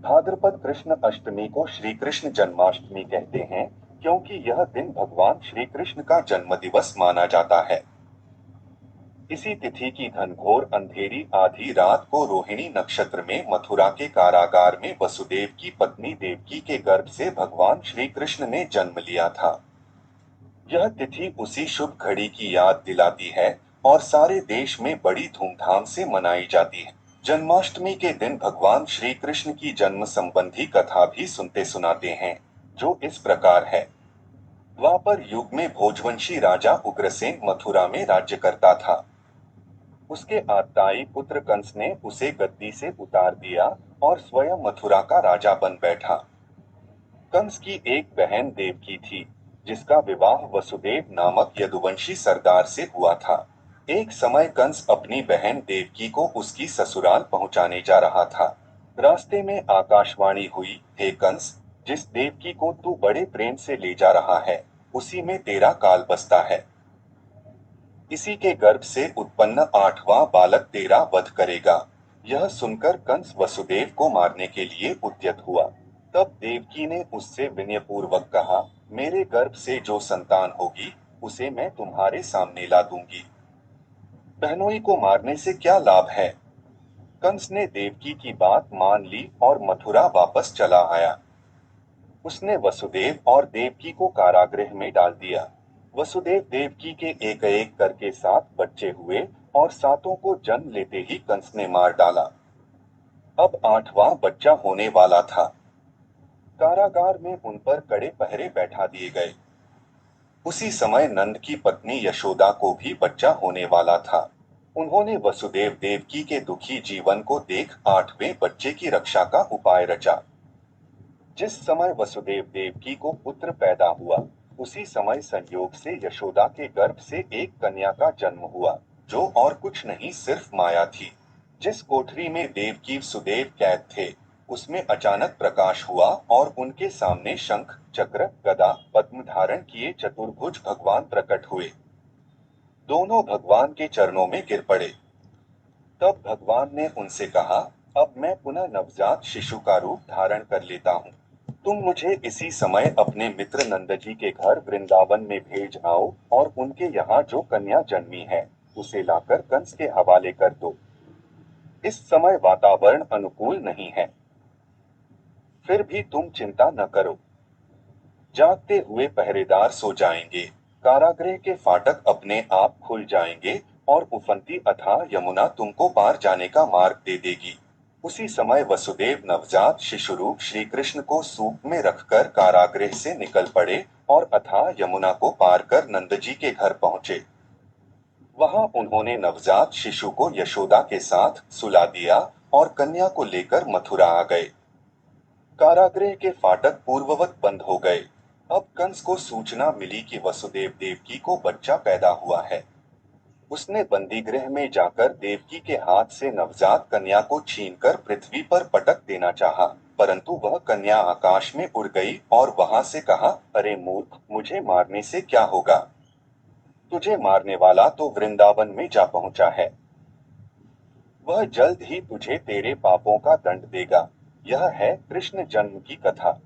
भाद्रपद कृष्ण अष्टमी को श्री कृष्ण जन्माष्टमी कहते हैं, क्योंकि यह दिन भगवान श्री कृष्ण का जन्म दिवस माना जाता है। इसी तिथि की घनघोर अंधेरी आधी रात को रोहिणी नक्षत्र में मथुरा के कारागार में वसुदेव की पत्नी देवकी के गर्भ से भगवान श्री कृष्ण ने जन्म लिया था। यह तिथि उसी शुभ घड़ी की याद दिलाती है और सारे देश में बड़ी धूमधाम से मनाई जाती है। जन्माष्टमी के दिन भगवान श्री कृष्ण की जन्म संबंधी कथा भी सुनते सुनाते हैं, जो इस प्रकार है। द्वापर युग में भोजवंशी राजा उग्रसेन मथुरा में राज्य करता था। उसके आत्ताई पुत्र कंस ने उसे गद्दी से उतार दिया और स्वयं मथुरा का राजा बन बैठा। कंस की एक बहन देवकी थी, जिसका विवाह वसुदेव नामक यदुवंशी सरदार से हुआ था। एक समय कंस अपनी बहन देवकी को उसकी ससुराल पहुंचाने जा रहा था। रास्ते में आकाशवाणी हुई, हे कंस, जिस देवकी को तू बड़े प्रेम से ले जा रहा है, उसी में तेरा काल बसता है। इसी के गर्भ से उत्पन्न 8वां बालक तेरा वध करेगा। यह सुनकर कंस वसुदेव को मारने के लिए उद्यत हुआ। तब देवकी ने उससे विनयपूर्वक कहा, मेरे गर्भ से जो संतान होगी, उसे मैं तुम्हारे सामने ला दूंगी। बहनोई को मारने से क्या लाभ है। कंस ने देवकी की बात मान ली और मथुरा वापस चला आया। उसने वसुदेव और देवकी को कारागृह में डाल दिया। वसुदेव देवकी के एक एक करके 7 बच्चे हुए और सातों को जन्म लेते ही कंस ने मार डाला। अब 8वां बच्चा होने वाला था। कारागार में उन पर कड़े पहरे बैठा दिए गए। उसी समय नंद की पत्नी यशोदा को भी बच्चा होने वाला था। उन्होंने वसुदेव देवकी के दुखी जीवन को देख 8वें बच्चे की रक्षा का उपाय रचा। जिस समय वसुदेव देवकी को पुत्र पैदा हुआ, उसी समय संयोग से यशोदा के गर्भ से एक कन्या का जन्म हुआ, जो और कुछ नहीं सिर्फ माया थी। जिस कोठरी में देवकी सुदेव कैद थे, उसमें अचानक प्रकाश हुआ और उनके सामने शंख, चक्र, गदा, पद्म धारण किए चतुर्भुज भगवान प्रकट हुए। दोनों भगवान के चरणों में गिर पड़े। तब भगवान ने उनसे कहा, अब मैं पुनः नवजात शिशु का रूप धारण कर लेता हूँ। तुम मुझे इसी समय अपने मित्र नंद जी के घर वृंदावन में भेज आओ और उनके यहाँ जो कन्या जन्मी है, उसे लाकर कंस के हवाले कर दो। इस समय वातावरण अनुकूल नहीं है, फिर भी तुम चिंता न करो। जागते हुए पहरेदार सो जाएंगे, कारागृह के फाटक अपने आप खुल जाएंगे और उफनती अथाह यमुना तुमको पार जाने का मार्ग दे देगी। उसी समय वसुदेव नवजात शिशु रूप श्री कृष्ण को सूप में रखकर कारागृह से निकल पड़े और अथाह यमुना को पार कर नंद जी के घर पहुंचे। वहां उन्होंने नवजात शिशु को यशोदा के साथ सुला दिया और कन्या को लेकर मथुरा आ गए। कारागृह के फाटक पूर्ववत बंद हो गए। अब कंस को सूचना मिली कि वसुदेव देवकी को बच्चा पैदा हुआ है। उसने बंदीगृह में जाकर देवकी के हाथ से नवजात कन्या को छीनकर पृथ्वी पर पटक देना चाहा, परंतु वह कन्या आकाश में उड़ गई और वहां से कहा, अरे मूर्ख, मुझे मारने से क्या होगा। तुझे मारने वाला तो वृंदावन में जा पहुंचा है। वह जल्द ही तुझे तेरे पापों का दंड देगा। यह है कृष्ण जन्म की कथा।